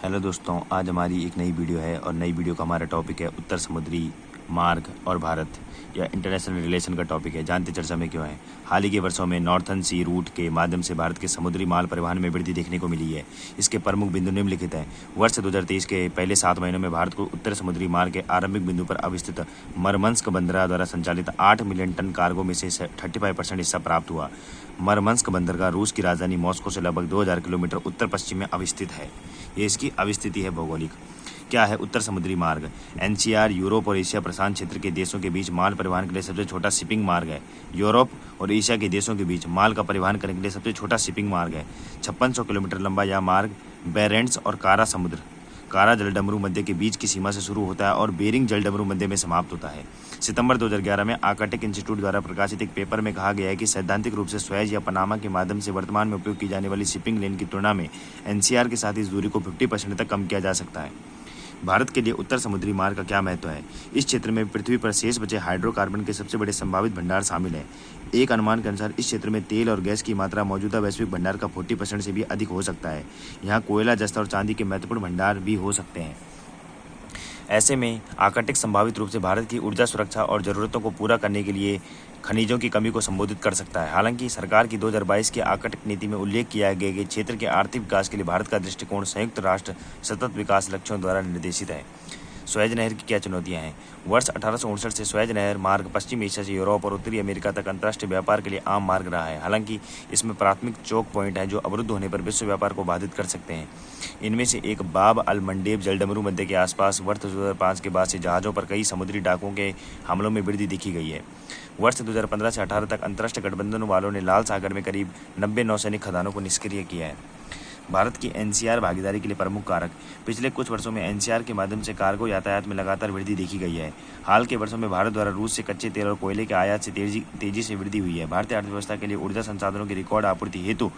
Hello दोस्तों, आज हमारी एक नई वीडियो है और नई वीडियो का हमारा टॉपिक है उत्तर समुद्री मार्ग और भारत या इंटरनेशनल रिलेशन का टॉपिक है। जानते चर्चा में क्यों है। हाल ही के वर्षों में नॉर्थन सी रूट के माध्यम से भारत के समुद्री माल परिवहन में वृद्धि देखने को मिली है। इसके प्रमुख बिंदु निम्नलिखित हैं। वर्ष 2023 के पहले 7 महीनों में भारत को उत्तर समुद्री मार्ग के आरंभिक बिंदु पर अवस्थित मरमंस्क बंदरगाह द्वारा संचालित 8 मिलियन टन कार्गो में से 35% हिस्सा प्राप्त हुआ। मरमंस्क बंदरगाह रूस की राजधानी मॉस्को से लगभग 2000 किलोमीटर उत्तर पश्चिम में अवस्थित है। ये इसकी अवस्थिति है भौगोलिक। क्या है उत्तर समुद्री मार्ग। एनसीआर यूरोप और एशिया प्रशांत क्षेत्र के देशों के बीच माल परिवहन के लिए सबसे छोटा शिपिंग मार्ग है। यूरोप और एशिया के देशों के बीच माल का परिवहन करने के लिए सबसे छोटा शिपिंग मार्ग है। 5600 किलोमीटर लंबा यह मार्ग बेरेंट्स और कारा जलडमरू मध्य के बीच की सीमा से शुरू होता है और बेरिंग जलडमरू मध्य में समाप्त होता है। सितंबर 2011 में आर्कटिक इंस्टीट्यूट द्वारा प्रकाशित एक पेपर में कहा गया है कि सैद्धांतिक रूप से स्वेज या पनामा के माध्यम से वर्तमान में उपयोग की जाने वाली शिपिंग लेन की तुलना में एनसीआर के साथ इस दूरी को 50% तक कम किया जा सकता है। भारत के लिए उत्तर समुद्री मार्ग का क्या महत्व है। इस क्षेत्र में पृथ्वी पर शेष बचे हाइड्रोकार्बन के सबसे बड़े संभावित भंडार शामिल हैं। एक अनुमान के अनुसार इस क्षेत्र में तेल और गैस की मात्रा मौजूदा वैश्विक भंडार का 40% से भी अधिक हो सकता है। यहाँ कोयला, जस्ता और चांदी के महत्वपूर्ण भंडार भी हो सकते हैं। ऐसे में आर्कटिक संभावित रूप से भारत की ऊर्जा सुरक्षा और ज़रूरतों को पूरा करने के लिए खनिजों की कमी को संबोधित कर सकता है। हालांकि सरकार की 2022 की आर्कटिक नीति में उल्लेख किया गया कि क्षेत्र के आर्थिक विकास के लिए भारत का दृष्टिकोण संयुक्त राष्ट्र सतत विकास लक्ष्यों द्वारा निर्देशित है। स्वेज नहर की क्या चुनौतियां हैं। वर्ष 1859 से स्वेज नहर मार्ग पश्चिम एशिया से यूरोप और उत्तरी अमेरिका तक अंतर्राष्ट्रीय व्यापार के लिए आम मार्ग रहा है। हालांकि इसमें प्राथमिक चोक पॉइंट हैं जो अवरुद्ध होने पर विश्व व्यापार को बाधित कर सकते हैं। इनमें से एक बाब अल मंडेब जलडमरू मध्य के आसपास वर्ष 2005 के बाद से जहाज़ों पर कई समुद्री डाकुओं के हमलों में वृद्धि देखी गई है। वर्ष 2015 से 18 तक अंतर्राष्ट्रीय गठबंधन वालों ने लाल सागर में करीब 90 नौसैनिक खदानों को निष्क्रिय किया है। भारत की एनसीआर भागीदारी के लिए प्रमुख कारक। पिछले कुछ वर्षों में एनसीआर के माध्यम से कार्गो यातायात में लगातार वृद्धि देखी गई है। हाल के वर्षों में भारत द्वारा रूस से कच्चे तेल और कोयले के आयात से तेजी से वृद्धि हुई है। भारतीय अर्थव्यवस्था के लिए ऊर्जा संसाधनों की रिकॉर्ड आपूर्ति हेतु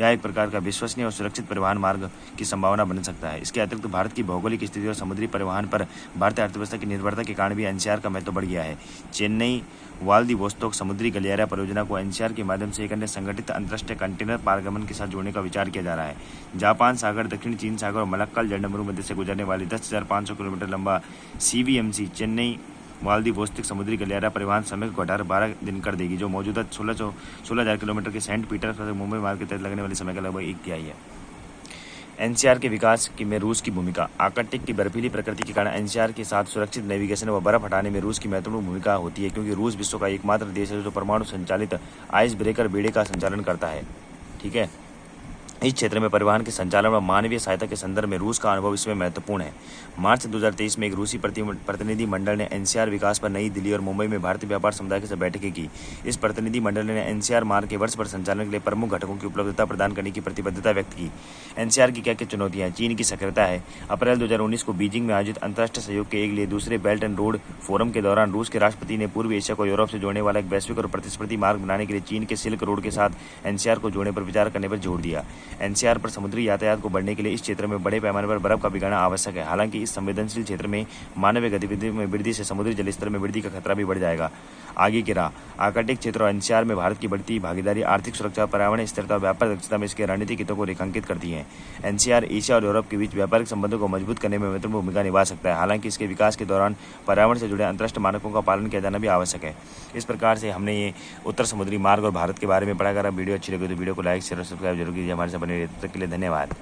यह एक प्रकार का विश्वसनीय और सुरक्षित परिवहन मार्ग की संभावना बन सकता है। इसके अतिरिक्त भारत की भौगोलिक स्थिति और समुद्री परिवहन पर भारतीय अर्थव्यवस्था की निर्भरता के कारण भी एनसीआर का महत्व बढ़ गया है। चेन्नई व्लादिवोस्तोक समुद्री गलियारा परियोजना को एनसीआर के माध्यम से एक अन्य संगठित अंतर्राष्ट्रीय कंटेनर पारगमन के साथ जोड़ने का विचार किया जा रहा है। जापान सागर, दक्षिण चीन सागर और मलक्कल जलडमरू मध्य से गुजरने वाली 10,500 किलोमीटर लंबा सीवीएमसी चेन्नई व्लादिवोस्तोक समुद्री गलियारा परिवहन समय को घटाकर 12 दिन कर देगी, जो मौजूदा 16,000 किलोमीटर के सेंट पीटर्सबर्ग से मुंबई मार्ग के तहत लगने वाले समय का लगभग 1/3 है। एनसीआर के विकास में रूस की भूमिका। आर्कटिक की बर्फीली प्रकृति के कारण एनसीआर के साथ सुरक्षित नेविगेशन व बर्फ हटाने में रूस की महत्वपूर्ण भूमिका होती है, क्योंकि रूस विश्व का एकमात्र देश है जो परमाणु संचालित आइस ब्रेकर बेड़े का संचालन करता है। ठीक है। इस क्षेत्र में परिवहन के संचालन व मानवीय सहायता के संदर्भ में रूस का अनुभव इसमें महत्वपूर्ण है। मार्च 2023 में एक रूसी प्रतिनिधि मंडल ने एनसीआर विकास पर नई दिल्ली और मुंबई में भारतीय व्यापार समुदाय के साथ बैठकें की। इस प्रतिनिधि मंडल ने एनसीआर मार्ग के वर्ष भर संचालन के लिए प्रमुख घटकों की उपलब्धता प्रदान करने की प्रतिबद्धता व्यक्त की। एनसीआर की क्या क्या चुनौतियां हैं। चीन की सक्रियता है। अप्रैल 2019 को बीजिंग में आयोजित अंतर्राष्ट्रीय सहयोग के एक लिए दूसरे बेल्ट एंड रोड फोरम के दौरान रूस के राष्ट्रपति ने पूर्वी एशिया को यूरोप से जोड़ने वाला एक वैश्विक और प्रतिस्पर्धी मार्ग बनाने के लिए चीन के सिल्क रोड के साथ एनसीआर को जोड़ने पर विचार करने पर जोर दिया। एनसीआर पर समुद्री यातायात को बढ़ने के लिए इस क्षेत्र में बड़े पैमाने पर बर्फ का पिघलना आवश्यक है। हालांकि इस संवेदनशील क्षेत्र में मानवीय गतिविधि में वृद्धि से समुद्री जलस्तर में वृद्धि का खतरा भी बढ़ जाएगा। आगे की राह। आर्कटिक क्षेत्र और एनसीआर में भारत की बढ़ती भागीदारी आर्थिक सुरक्षा, पर्यावरण स्थिरता और व्यापार दक्षता में इसके रणनीतिक हितों को रेखांकित करती है। एनसीआर एशिया और यूरोप के बीच व्यापारिक संबंधों को मजबूत करने में महत्वपूर्ण भूमिका निभा सकता है। हालांकि इसके विकास के दौरान पर्यावरण से जुड़े अंतर्राष्ट्रीय मानकों का पालन किया जाना भी आवश्यक है। इस प्रकार से हमने ये उत्तर समुद्री मार्ग और भारत के बारे में पढ़ा। अगर वीडियो अच्छी लगी तो वीडियो को लाइक, शेयर और सब्सक्राइब जरूर कीजिए। हमारे साथ बने रहिए। तब तक के लिए धन्यवाद।